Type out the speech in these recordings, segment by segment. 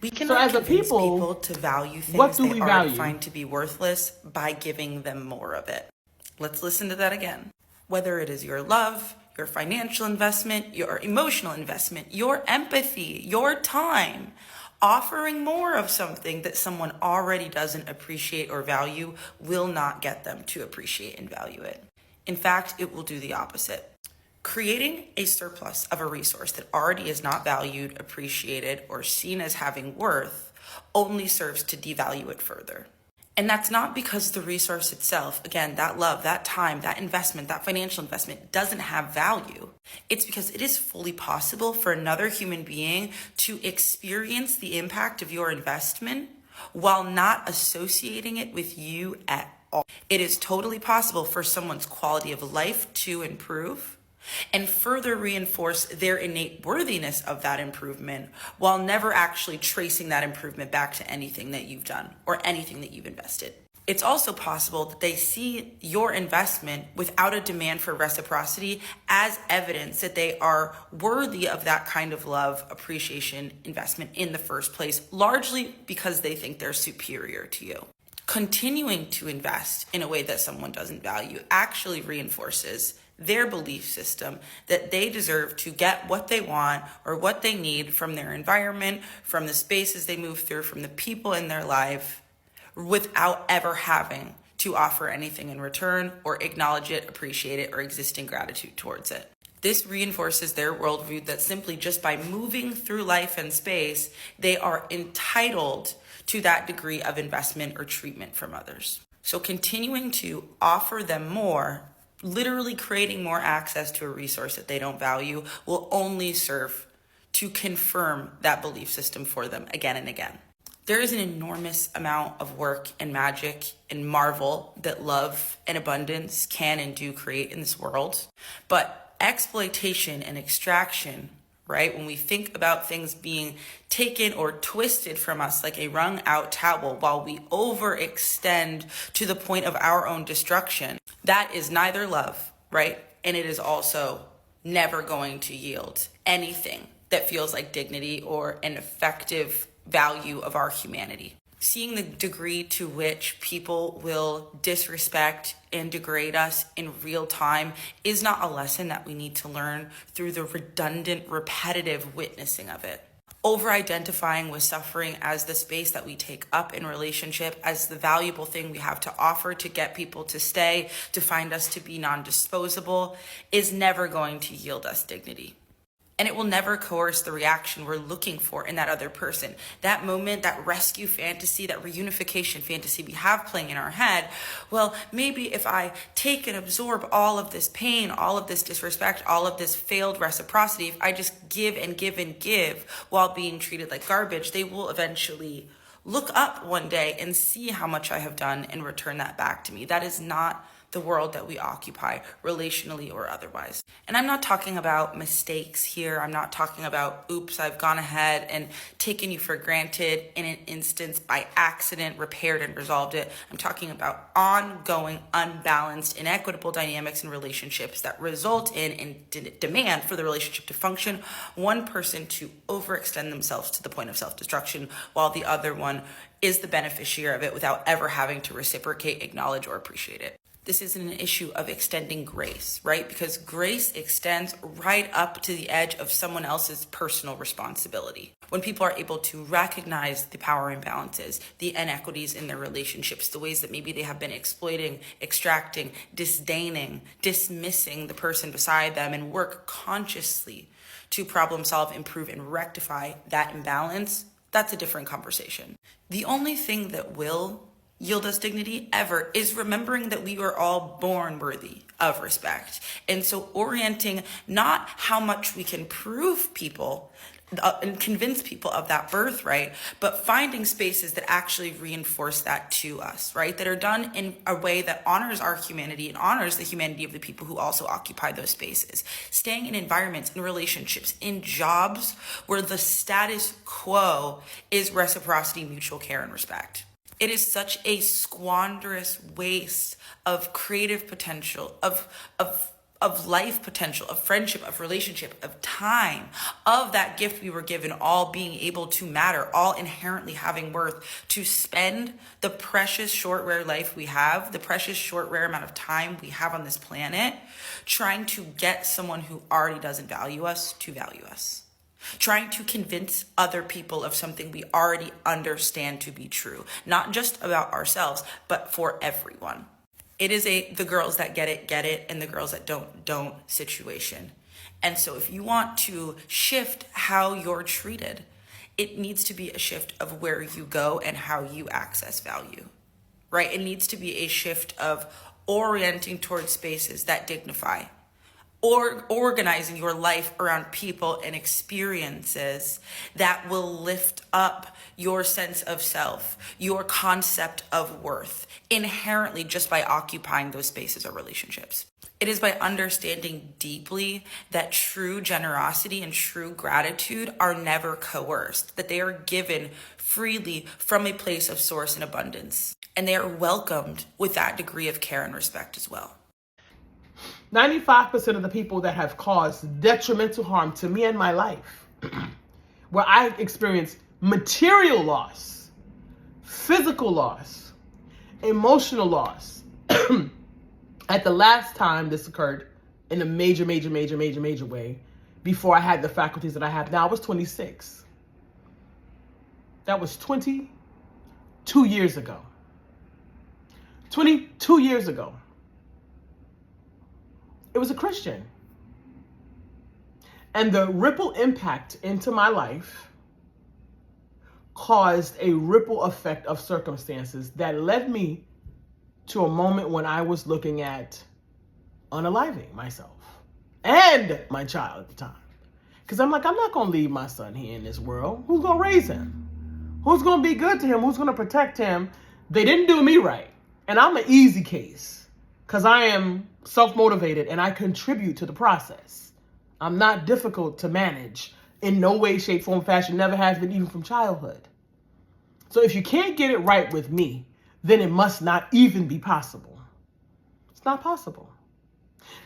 We So as cannot a convince people, people to value what things do they we already value? find to be worthless by giving them more of it. Let's listen to that again. Whether it is your love, your financial investment, your emotional investment, your empathy, your time, offering more of something that someone already doesn't appreciate or value will not get them to appreciate and value it. In fact, it will do the opposite. Creating a surplus of a resource that already is not valued, appreciated, or seen as having worth only serves to devalue it further. And that's not because the resource itself, again, that love, that time, that investment, that financial investment doesn't have value. It's because it is fully possible for another human being to experience the impact of your investment while not associating it with you at all. It is totally possible for someone's quality of life to improve and further reinforce their innate worthiness of that improvement while never actually tracing that improvement back to anything that you've done or anything that you've invested. It's also possible that they see your investment without a demand for reciprocity as evidence that they are worthy of that kind of love, appreciation, investment in the first place, largely because they think they're superior to you. Continuing to invest in a way that someone doesn't value actually reinforces their belief system that they deserve to get what they want or what they need from their environment, from the spaces they move through, from the people in their life, without ever having to offer anything in return or acknowledge it, appreciate it, or exist in gratitude towards it. This reinforces their worldview that simply just by moving through life and space, they are entitled to that degree of investment or treatment from others. So continuing to offer them more, literally creating more access to a resource that they don't value, will only serve to confirm that belief system for them again and again. There is an enormous amount of work and magic and marvel that love and abundance can and do create in this world. But exploitation and extraction, right? When we think about things being taken or twisted from us like a wrung out towel while we overextend to the point of our own destruction, that is neither love, right? And it is also never going to yield anything that feels like dignity or an effective value of our humanity. Seeing the degree to which people will disrespect and degrade us in real time is not a lesson that we need to learn through the redundant, repetitive witnessing of it. Over-identifying with suffering as the space that we take up in relationship, as the valuable thing we have to offer to get people to stay, to find us to be non-disposable, is never going to yield us dignity. And it will never coerce the reaction we're looking for in that other person. That moment, that rescue fantasy, that reunification fantasy we have playing in our head, well, maybe if I take and absorb all of this pain, all of this disrespect, all of this failed reciprocity, if I just give and give and give while being treated like garbage, they will eventually look up one day and see how much I have done and return that back to me. That is not the world that we occupy, relationally or otherwise. And I'm not talking about mistakes here. I'm not talking about, oops, I've gone ahead and taken you for granted in an instance by accident, repaired and resolved it. I'm talking about ongoing, unbalanced, inequitable dynamics and relationships that result in demand for the relationship to function, one person to overextend themselves to the point of self-destruction, while the other one is the beneficiary of it without ever having to reciprocate, acknowledge, or appreciate it. This isn't an issue of extending grace, right? Because grace extends right up to the edge of someone else's personal responsibility. When people are able to recognize the power imbalances, the inequities in their relationships, the ways that maybe they have been exploiting, extracting, disdaining, dismissing the person beside them, and work consciously to problem solve, improve, and rectify that imbalance, that's a different conversation. The only thing that will yield us dignity ever is remembering that we are all born worthy of respect. And so orienting not how much we can prove people and convince people of that birthright, but finding spaces that actually reinforce that to us, right? That are done in a way that honors our humanity and honors the humanity of the people who also occupy those spaces. Staying in environments, in relationships, in jobs where the status quo is reciprocity, mutual care, and respect. It is such a squanderous waste of creative potential, of of life potential, of friendship, of relationship, of time, of that gift we were given, all being able to matter, all inherently having worth, to spend the precious, short, rare life we have, the precious, short, rare amount of time we have on this planet, trying to get someone who already doesn't value us to value us. Trying to convince other people of something we already understand to be true, not just about ourselves, but for everyone. It is the girls that get it, and the girls that don't situation. And so if you want to shift how you're treated, it needs to be a shift of where you go and how you access value, right? It needs to be a shift of orienting towards spaces that dignify, or organizing your life around people and experiences that will lift up your sense of self, your concept of worth, inherently just by occupying those spaces or relationships. It is by understanding deeply that true generosity and true gratitude are never coerced, that they are given freely from a place of source and abundance. And they are welcomed with that degree of care and respect as well. 95% of the people that have caused detrimental harm to me and my life, where I experienced material loss, physical loss, emotional loss, at the last time this occurred in a major way, before I had the faculties that I have now, I was 26. That was 22 years ago. 22 years ago. It was a Christian. And the ripple impact into my life caused a ripple effect of circumstances that led me to a moment when I was looking at unaliving myself and my child at the time. Because I'm like, I'm not going to leave my son here in this world. Who's going to raise him? Who's going to be good to him? Who's going to protect him? They didn't do me right. And I'm an easy case because I am self-motivated and I contribute to the process. I'm not difficult to manage in no way, shape, form, fashion, never has been, even from childhood. So if you can't get it right with me, then it must not even be possible. It's not possible.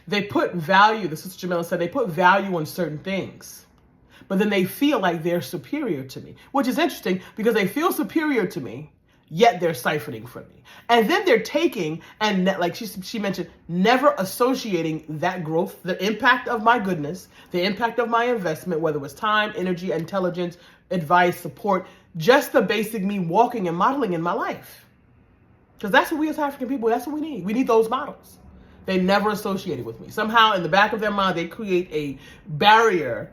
They put value, the Sister Jamila said, they put value on certain things, but then they feel like they're superior to me, which is interesting because they feel superior to me, yet they're siphoning from me. And then they're taking, and like she mentioned, never associating that growth, the impact of my goodness, the impact of my investment, whether it was time, energy, intelligence, advice, support, just the basic me walking and modeling in my life. Because that's what we as African people, that's what we need. We need those models. They never associated with me. Somehow in the back of their mind, they create a barrier,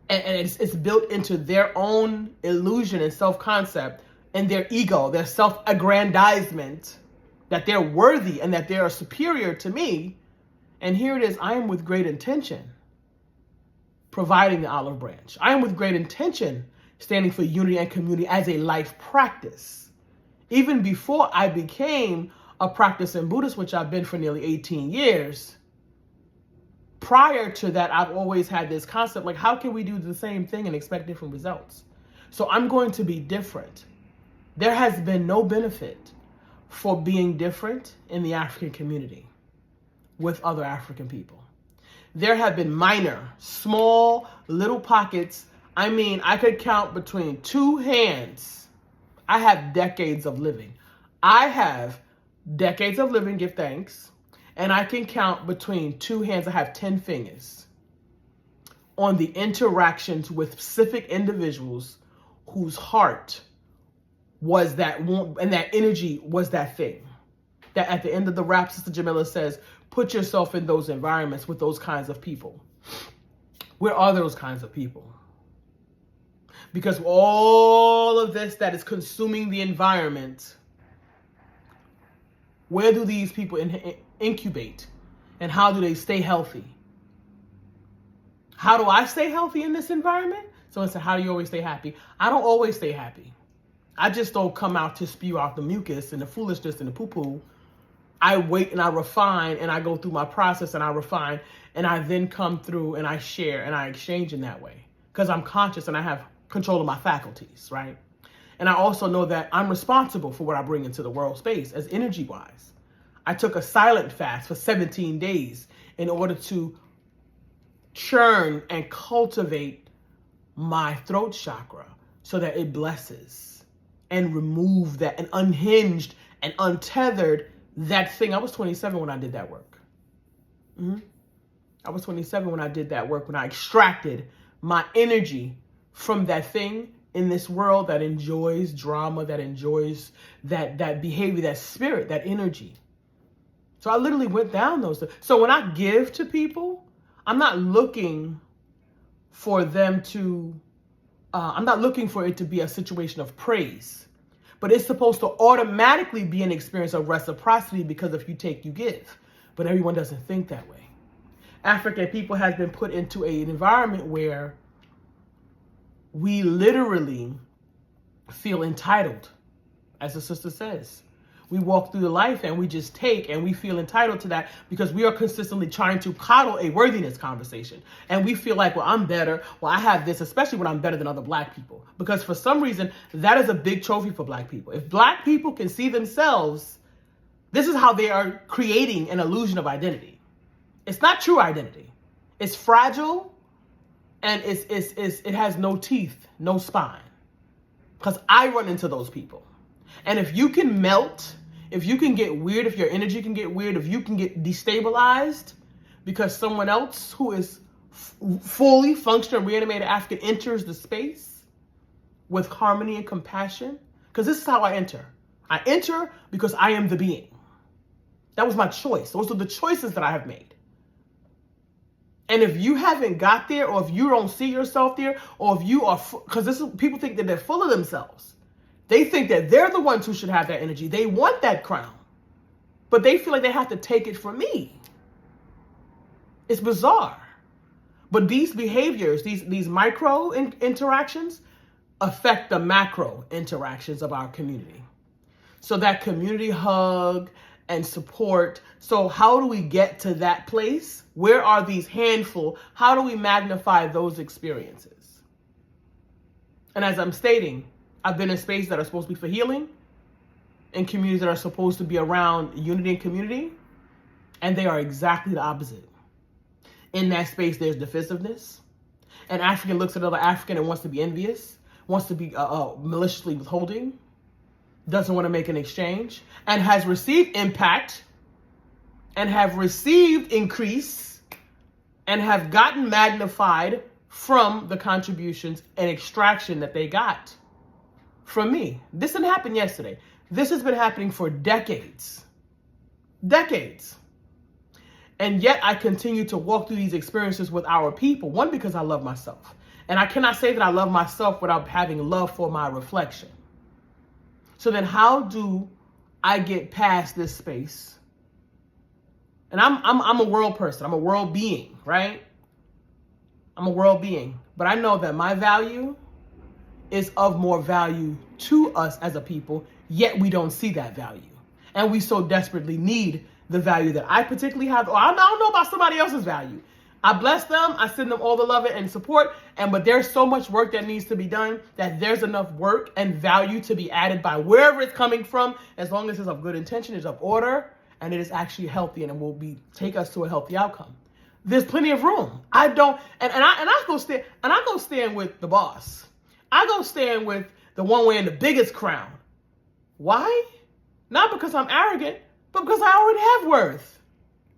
and it's built into their own illusion and self-concept and their ego, their self-aggrandizement, that they're worthy and that they are superior to me. And here it is, I am with great intention providing the olive branch. I am with great intention standing for unity and community as a life practice. Even before I became a practicing Buddhist, which I've been for nearly 18 years, prior to that, I've always had this concept, like, how can we do the same thing and expect different results? So I'm going to be different. There has been no benefit for being different in the African community with other African people. There have been minor, small, little pockets. I mean, I could count between two hands. I have decades of living. I have decades of living, give thanks. And I can count between two hands. I have 10 fingers on the interactions with specific individuals whose heart was that one, and that energy was that thing. That at the end of the rap, Sister Jamila says, put yourself in those environments with those kinds of people. Where are those kinds of people? Because all of this that is consuming the environment, where do these people incubate? And how do they stay healthy? How do I stay healthy in this environment? So I said, how do you always stay happy? I don't always stay happy. I just don't come out to spew out the mucus and the foolishness and the poo-poo. I wait and I refine and I go through my process and I refine and I then come through and I share and I exchange in that way. Because I'm conscious and I have control of my faculties, right? And I also know that I'm responsible for what I bring into the world space as energy-wise. I took a silent fast for 17 days in order to churn and cultivate my throat chakra so that it blesses and remove that and unhinged and untethered that thing. I was 27 when I did that work. I was 27 when I did that work, when I extracted my energy from that thing in this world that enjoys drama, that enjoys that behavior, that spirit, that energy. So I literally went down those. So when I give to people, I'm not looking for them to, I'm not looking for it to be a situation of praise, but it's supposed to automatically be an experience of reciprocity, because if you take, you give. But everyone doesn't think that way. African people has been put into an environment where we literally feel entitled, as the sister says. We walk through life and we just take, and we feel entitled to that because we are consistently trying to coddle a worthiness conversation. And we feel like, well, I'm better. Well, I have this, especially when I'm better than other Black people. Because for some reason, that is a big trophy for Black people. If Black people can see themselves, this is how they are creating an illusion of identity. It's not true identity. It's fragile, and it has no teeth, no spine. Because I run into those people. And if you can melt, if you can get weird, if your energy can get weird, if you can get destabilized because someone else who is fully functional, reanimated African enters the space with harmony and compassion, because this is how I enter. I enter because I am the being. That was my choice. Those are the choices that I have made. And if you haven't got there, or if you don't see yourself there, or if you are, because people think that they're full of themselves. They think that they're the ones who should have that energy. They want that crown, but they feel like they have to take it from me. It's bizarre. But these behaviors, these micro interactions affect the macro interactions of our community. So that community hug and support. So how do we get to that place? Where are these handful? How do we magnify those experiences? And as I'm stating, I've been in spaces that are supposed to be for healing, in communities that are supposed to be around unity and community, and they are exactly the opposite. In that space, there's defensiveness. An African looks at another African and wants to be envious, wants to be maliciously withholding, doesn't want to make an exchange, and has received impact, and have received increase, and have gotten magnified from the contributions and extraction that they got from me. This didn't happen yesterday. This has been happening for decades. Decades. And yet I continue to walk through these experiences with our people. One, because I love myself. And I cannot say that I love myself without having love for my reflection. So then how do I get past this space? And I'm a world person. I'm a world being, right? I'm a world being. But I know that my value is of more value to us as a people, yet we don't see that value. And we so desperately need the value that I particularly have. Or I don't know about somebody else's value. I bless them. I send them all the love and support. But there's so much work that needs to be done that there's enough work and value to be added by wherever it's coming from, as long as it's of good intention, it's of order, and it is actually healthy, and it will take us to a healthy outcome. There's plenty of room. I go stand with the boss. I go stand with the one wearing the biggest crown. Why? Not because I'm arrogant, but because I already have worth.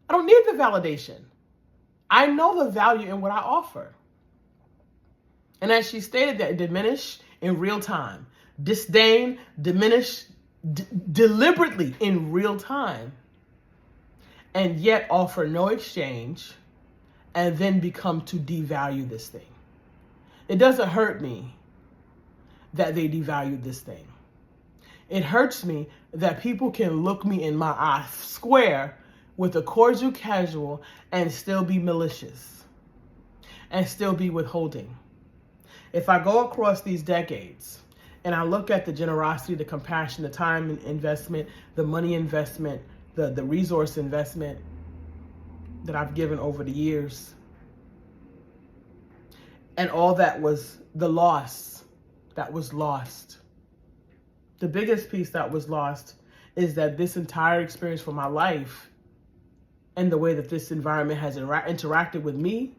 I don't need the validation. I know the value in what I offer. And as she stated, that diminish in real time. Disdain, diminish deliberately in real time. And yet offer no exchange, and then become to devalue this thing. It doesn't hurt me that they devalued this thing. It hurts me that people can look me in my eye square with a cordial casual and still be malicious and still be withholding. If I go across these decades and I look at the generosity, the compassion, the time investment, the money investment, the resource investment that I've given over the years, and all that was the loss that was lost. The biggest piece that was lost is that this entire experience for my life and the way that this environment has interacted with me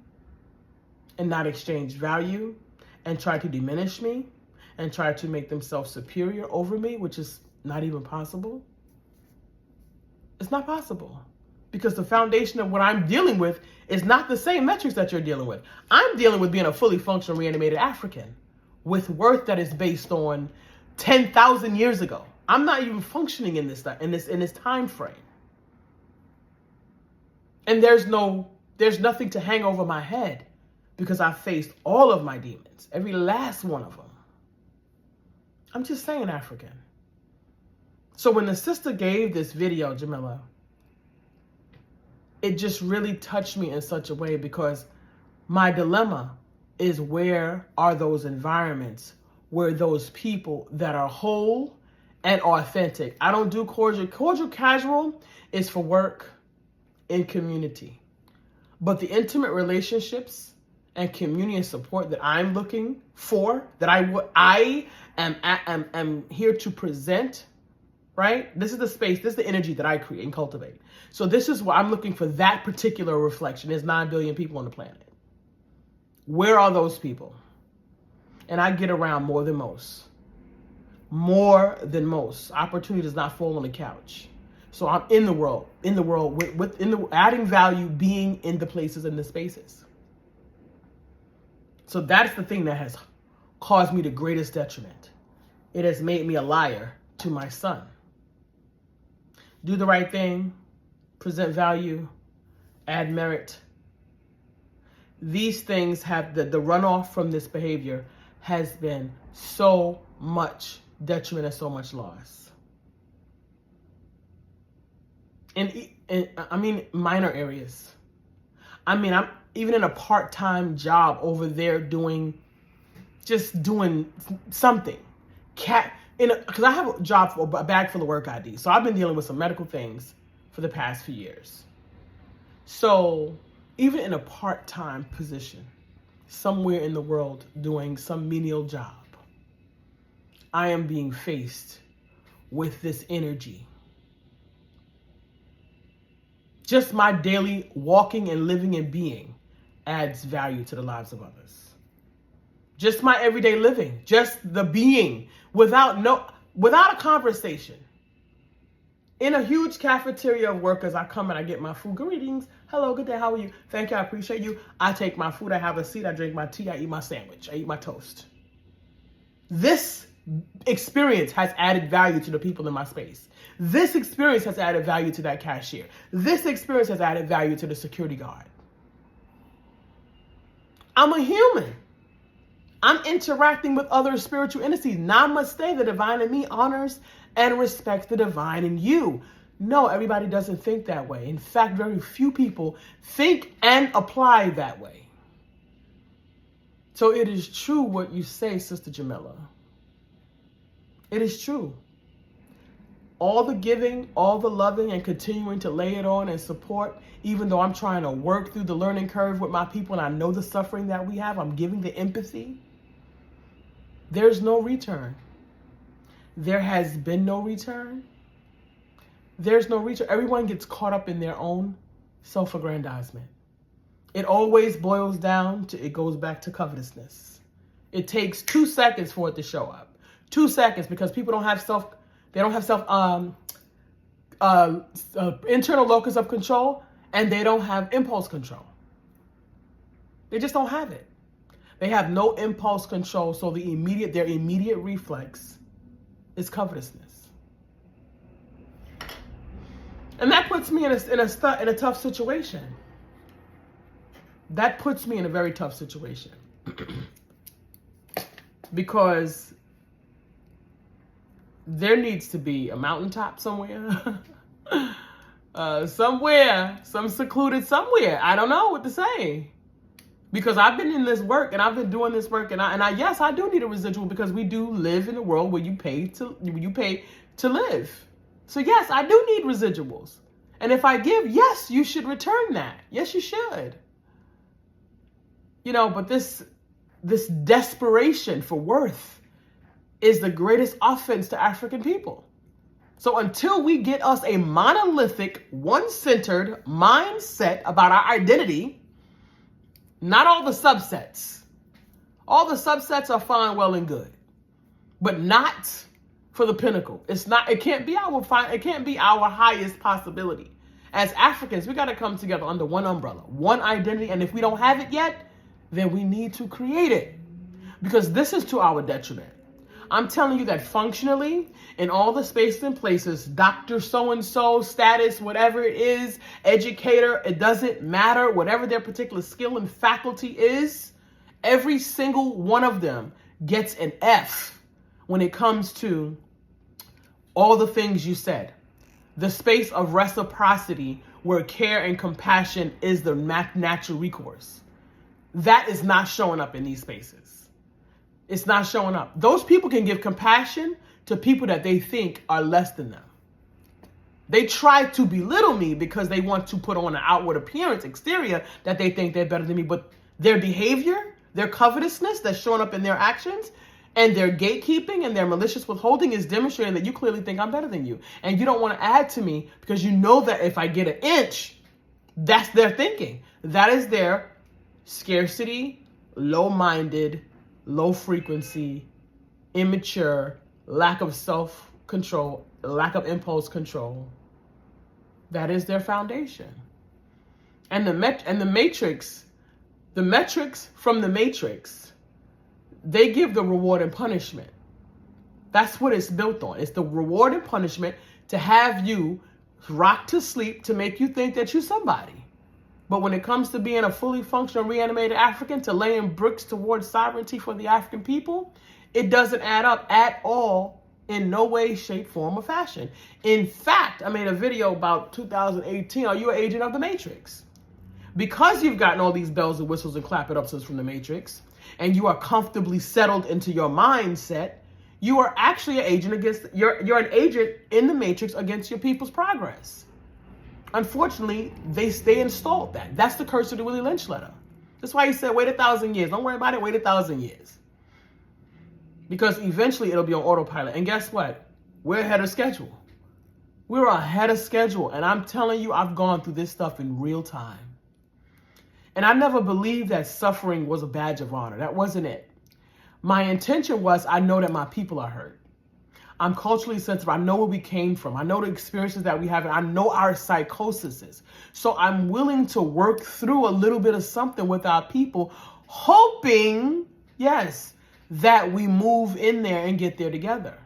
and not exchanged value and tried to diminish me and tried to make themselves superior over me, which is not even possible. It's not possible because the foundation of what I'm dealing with is not the same metrics that you're dealing with. I'm dealing with being a fully functional reanimated African with worth that is based on 10,000 years ago. I'm not even functioning in this time frame. And there's nothing to hang over my head because I faced all of my demons, every last one of them. I'm just saying, African. So when the sister gave this video, Jamila, it just really touched me in such a way because my dilemma is, where are those environments where those people that are whole and authentic? I don't do cordial. Cordial casual is for work in community. But the intimate relationships and community and support that I'm looking for, that I am here to present, right? This is the space, this is the energy that I create and cultivate. So this is what I'm looking for, that particular reflection. There's 9 billion people on the planet. Where are those people? And I get around more than most. More than most. Opportunity does not fall on the couch. So I'm in the world, adding value, being in the places and the spaces. So that's the thing that has caused me the greatest detriment. It has made me a liar to my son. Do the right thing, present value, add merit. These things have the runoff from this behavior has been so much detriment and so much loss. And I mean, minor areas. I mean, I'm even in a part-time job over there doing something. Because I have a job for a bag full of work ID. So I've been dealing with some medical things for the past few years. So even in a part-time position, somewhere in the world doing some menial job, I am being faced with this energy. Just my daily walking and living and being adds value to the lives of others. Just my everyday living, just the being without a conversation. In a huge cafeteria of workers, I come and I get my food. Greetings. Hello, good day. How are you? Thank you. I appreciate you. I take my food. I have a seat. I drink my tea. I eat my sandwich. I eat my toast. This experience has added value to the people in my space. This experience has added value to that cashier. This experience has added value to the security guard. I'm a human. I'm interacting with other spiritual entities. Namaste, the divine in me honors and respects the divine in you. No, everybody doesn't think that way. In fact, very few people think and apply that way. So it is true what you say, Sister Jamila. It is true. All the giving, all the loving, and continuing to lay it on and support, even though I'm trying to work through the learning curve with my people and I know the suffering that we have, I'm giving the empathy. There's no return. There has been no return. There's no return. Everyone gets caught up in their own self-aggrandizement. It always boils down to, it goes back to covetousness. It takes 2 seconds for it to show up. 2 seconds, because people don't have internal locus of control, and they don't have impulse control. They just don't have it. They have no impulse control, so their immediate reflex is covetousness. And that puts me in a tough situation. That puts me in a very tough situation. Because there needs to be a mountaintop somewhere. Some secluded somewhere. I don't know what to say. Because I've been in this work and I've been doing this work and yes, I do need a residual, because we do live in a world where you pay to live. So yes, I do need residuals. And if I give, yes, you should return that. Yes, you should. But this desperation for worth is the greatest offense to African people. So until we get us a monolithic, one-centered mindset about our identity, not all the subsets. All the subsets are fine, well, and good, but not for the pinnacle. It can't be our highest possibility. As Africans, we got to come together under one umbrella, one identity, and if we don't have it yet, then we need to create it, because this is to our detriment. I'm telling you that functionally, in all the spaces and places, Dr. So-and-so, status, whatever it is, educator, it doesn't matter, whatever their particular skill and faculty is, every single one of them gets an F when it comes to all the things you said. The space of reciprocity where care and compassion is the natural recourse. That is not showing up in these spaces. It's not showing up. Those people can give compassion to people that they think are less than them. They try to belittle me because they want to put on an outward appearance, exterior, that they think they're better than me. But their behavior, their covetousness that's showing up in their actions, and their gatekeeping and their malicious withholding is demonstrating that you clearly think I'm better than you. And you don't want to add to me because you know that if I get an inch, that's their thinking. That is their scarcity, low-minded, low frequency, immature, lack of self-control, lack of impulse control. That is their foundation. And the matrix, the metrics from the matrix, they give the reward and punishment. That's what it's built on. It's the reward and punishment to have you rock to sleep to make you think that you're somebody. But when it comes to being a fully functional, reanimated African, to laying bricks towards sovereignty for the African people, it doesn't add up at all, in no way, shape, form, or fashion. In fact, I made a video about 2018, are you an agent of the Matrix? Because you've gotten all these bells and whistles and clap it ups from the Matrix, and you are comfortably settled into your mindset, you are actually an agent you're an agent in the Matrix against your people's progress. Unfortunately, they installed that. That's the curse of the Willie Lynch letter. That's why he said, wait 1,000 years. Don't worry about it. Wait 1,000 years. Because eventually it'll be on autopilot. And guess what? We're ahead of schedule. We're ahead of schedule. And I'm telling you, I've gone through this stuff in real time. And I never believed that suffering was a badge of honor. That wasn't it. My intention was, I know that my people are hurt. I'm culturally sensitive. I know where we came from. I know the experiences that we have. And I know our psychoses. So I'm willing to work through a little bit of something with our people, hoping, yes, that we move in there and get there together.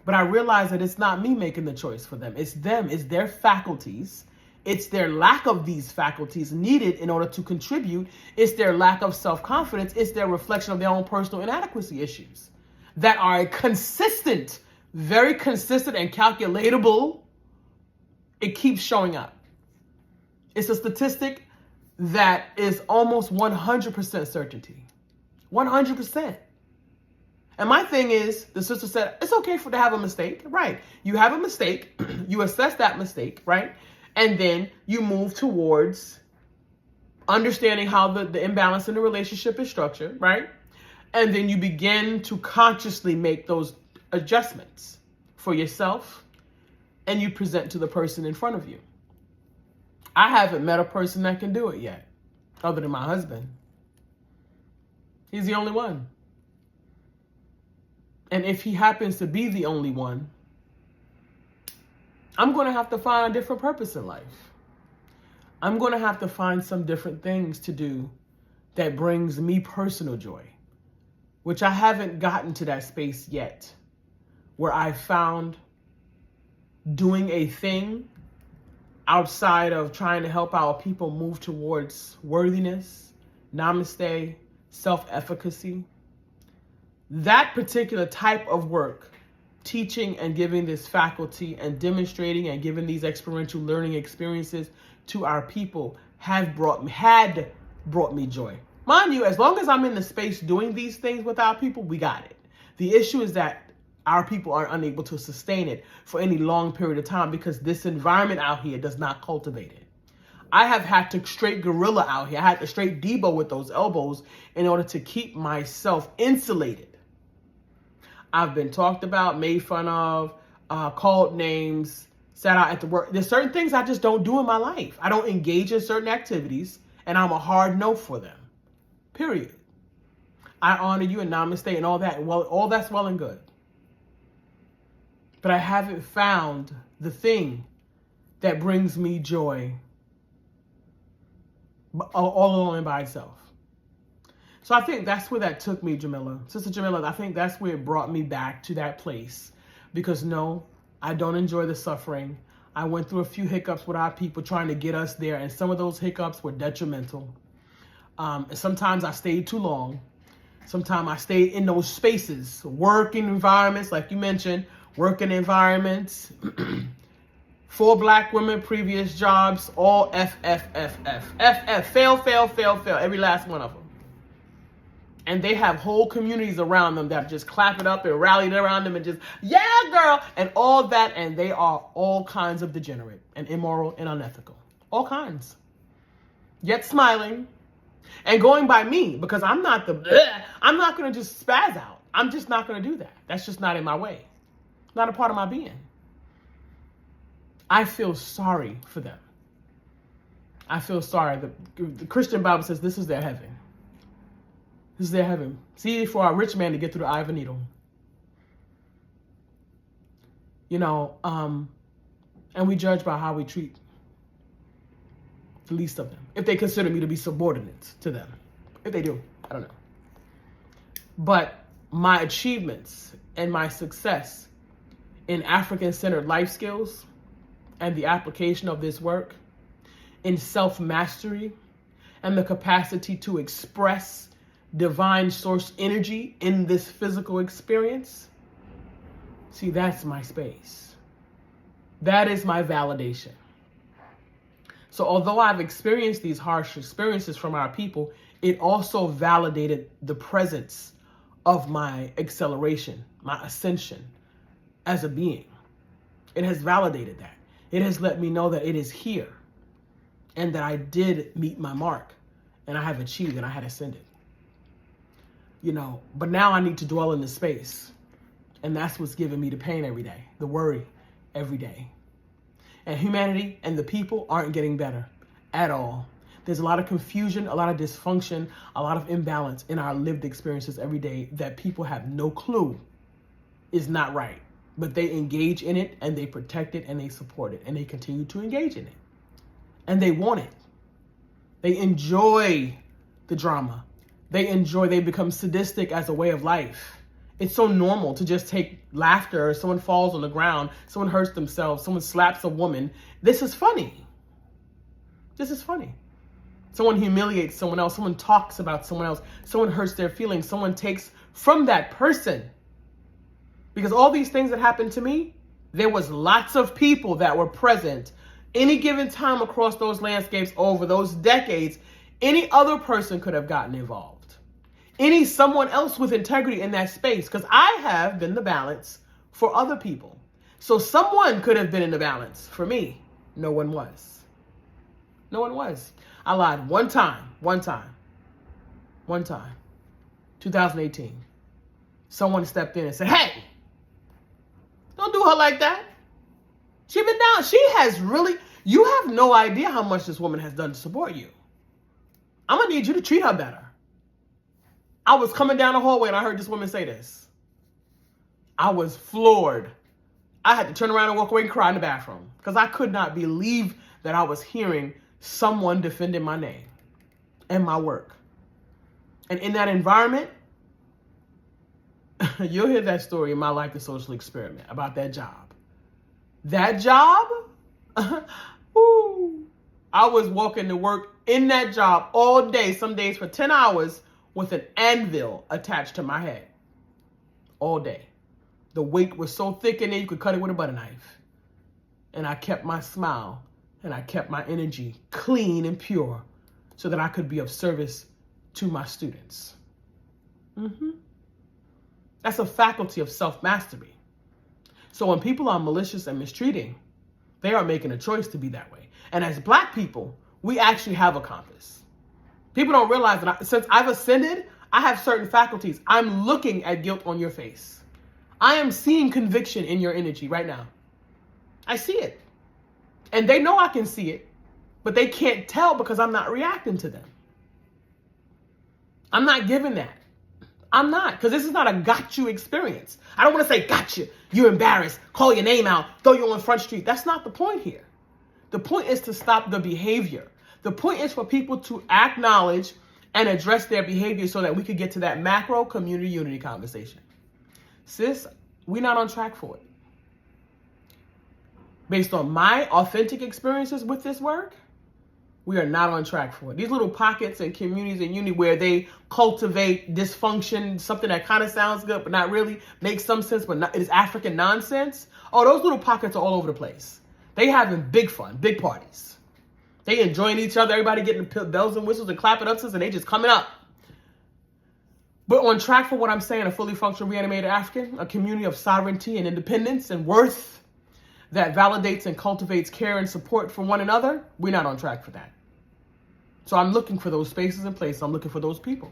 But I realize that it's not me making the choice for them. It's them. It's their faculties. It's their lack of these faculties needed in order to contribute. It's their lack of self-confidence. It's their reflection of their own personal inadequacy issues that are consistent, very consistent and calculatable. It keeps showing up. It's a statistic that is almost 100% certainty. 100%. And my thing is, the sister said, it's okay to have a mistake. Right. You have a mistake. You assess that mistake, right? And then you move towards understanding how the imbalance in the relationship is structured, right? And then you begin to consciously make those adjustments for yourself, and you present to the person in front of you. I haven't met a person that can do it yet, other than my husband. He's the only one. And if he happens to be the only one, I'm going to have to find a different purpose in life. I'm going to have to find some different things to do that brings me personal joy, which I haven't gotten to that space yet, where I found doing a thing outside of trying to help our people move towards worthiness, namaste, self-efficacy. That particular type of work, teaching and giving this faculty and demonstrating and giving these experiential learning experiences to our people had brought me joy. Mind you, as long as I'm in the space doing these things with our people, we got it. The issue is that our people are unable to sustain it for any long period of time because this environment out here does not cultivate it. I have had to straight guerrilla out here. I had to straight Debo with those elbows in order to keep myself insulated. I've been talked about, made fun of. called names, sat out at the work. There's certain things I just don't do in my life. I don't engage in certain activities, and I'm a hard no for them. Period. I honor you and namaste and all that. Well, all that's well and good. But I haven't found the thing that brings me joy all alone by itself. So I think that's where that took me, Jamila. Sister Jamila, I think that's where it brought me back to that place. Because no, I don't enjoy the suffering. I went through a few hiccups with our people trying to get us there, and some of those hiccups were detrimental. Sometimes I stayed too long. Sometimes I stayed in those spaces, working environments, like you mentioned, working environments. 4 black women, previous jobs, all F, fail, every last one of them. And they have whole communities around them that just clap it up and rally around them and just, yeah, girl, and all that. And they are all kinds of degenerate and immoral and unethical. All kinds. Yet smiling and going by me, because I'm not going to just spaz out. I'm just not going to do that. That's just not in my way. Not a part of my being. I feel sorry for them. I feel sorry. The Christian Bible says this is their heaven. This is their heaven. See, for a rich man to get through the eye of a needle. You know, and we judge by how we treat the least of them. If they consider me to be subordinate to them. If they do, I don't know. But my achievements and my success in African-centered life skills and the application of this work in self-mastery and the capacity to express divine source energy in this physical experience. See, that's my space. That is my validation. So although I've experienced these harsh experiences from our people, it also validated the presence of my acceleration, my ascension as a being. It has validated that. It has let me know that it is here and that I did meet my mark and I have achieved and I had ascended. You know, but now I need to dwell in the space. And that's what's giving me the pain every day, the worry every day. And humanity and the people aren't getting better at all. There's a lot of confusion, a lot of dysfunction, a lot of imbalance in our lived experiences every day that people have no clue is not right. But they engage in it and they protect it and they support it and they continue to engage in it. And they want it. They enjoy the drama. They become sadistic as a way of life. It's so normal to just take laughter. Someone falls on the ground, someone hurts themselves, someone slaps a woman. This is funny. This is funny. Someone humiliates someone else, someone talks about someone else, someone hurts their feelings, someone takes from that person. Because all these things that happened to me, there was lots of people that were present. Any given time across those landscapes over those decades, any other person could have gotten involved. Someone else with integrity in that space, because I have been the balance for other people. So someone could have been in the balance for me. No one was. No one was. I lied one time. 2018. Someone stepped in and said, hey, don't do her like that. She's been down. You have no idea how much this woman has done to support you. I'm going to need you to treat her better. I was coming down the hallway and I heard this woman say this. I was floored. I had to turn around and walk away and cry in the bathroom because I could not believe that I was hearing someone defending my name and my work. And in that environment, you'll hear that story in My Life, the Social Experiment, about that job. That job? I was walking to work in that job all day, some days for 10 hours, with an anvil attached to my head. All day. The weight was so thick in there, you could cut it with a butter knife. And I kept my smile and I kept my energy clean and pure so that I could be of service to my students. That's a faculty of self-mastery. So when people are malicious and mistreating, they are making a choice to be that way. And as Black people, we actually have a compass. People don't realize that since I've ascended, I have certain faculties. I'm looking at guilt on your face. I am seeing conviction in your energy right now. I see it. And they know I can see it, but they can't tell because I'm not reacting to them. I'm not giving that. I'm not, because this is not a got you experience. I don't want to say got you, you're embarrassed, call your name out, throw you on Front Street. That's not the point here. The point is to stop the behavior. The point is for people to acknowledge and address their behavior so that we could get to that macro community unity conversation. Sis, we're not on track for it. Based on my authentic experiences with this work, we are not on track for it. These little pockets and communities and unity where they cultivate dysfunction, something that kind of sounds good but not really, makes some sense but not, it is African nonsense. Oh, those little pockets are all over the place. They having big fun, big parties. They enjoying each other, everybody getting bells and whistles and clapping up, and they just coming up. But on track for what I'm saying, a fully functional reanimated African, a community of sovereignty and independence and worth that validates and cultivates care and support for one another, we're not on track for that. So I'm looking for those spaces and places. I'm looking for those people.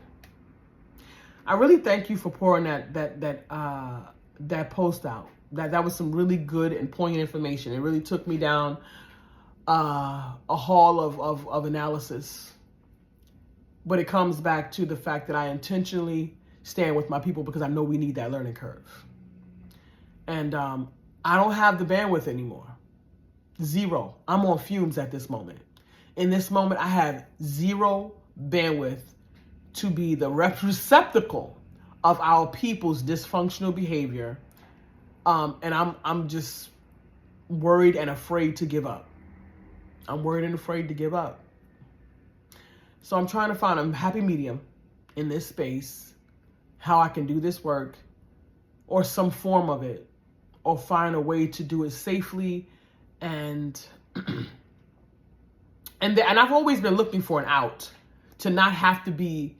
I really thank you for pouring that post out. That was some really good and poignant information. It really took me down a hall of analysis. But it comes back to the fact that I intentionally stand with my people because I know we need that learning curve. And I don't have the bandwidth anymore. Zero. I'm on fumes at this moment. In this moment, I have zero bandwidth to be the receptacle of our people's dysfunctional behavior. And I'm just worried and afraid to give up. I'm worried and afraid to give up. So I'm trying to find a happy medium in this space, how I can do this work or some form of it, or find a way to do it safely and and I've always been looking for an out, to not have to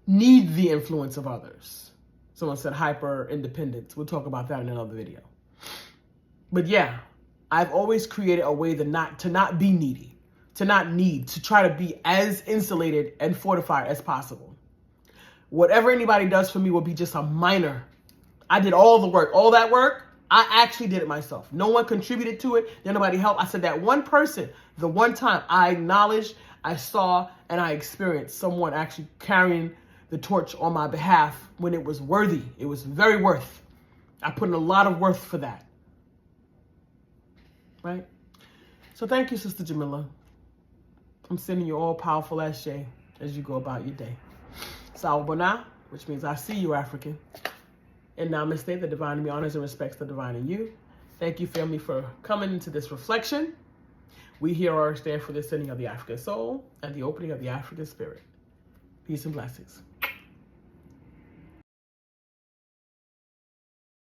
need the influence of others. Someone said hyper independence. We'll talk about that in another video. But yeah, I've always created a way to not be needy, to not need, to try to be as insulated and fortified as possible. Whatever anybody does for me will be just a minor. I did all the work, all that work. I actually did it myself. No one contributed to it. Nobody helped. I said that one person, the one time I acknowledged, I saw, and I experienced someone actually carrying the torch on my behalf when it was worthy. It was very worth. I put in a lot of worth for that. Right? So thank you, Sister Jamila. I'm sending you all powerful ashe as you go about your day. Sawubona, which means I see you, African. And namaste, the divine in me honors and respects the divine in you. Thank you, family, for coming into this reflection. We here are stand for the ascending of the African soul and the opening of the African spirit. Peace and blessings.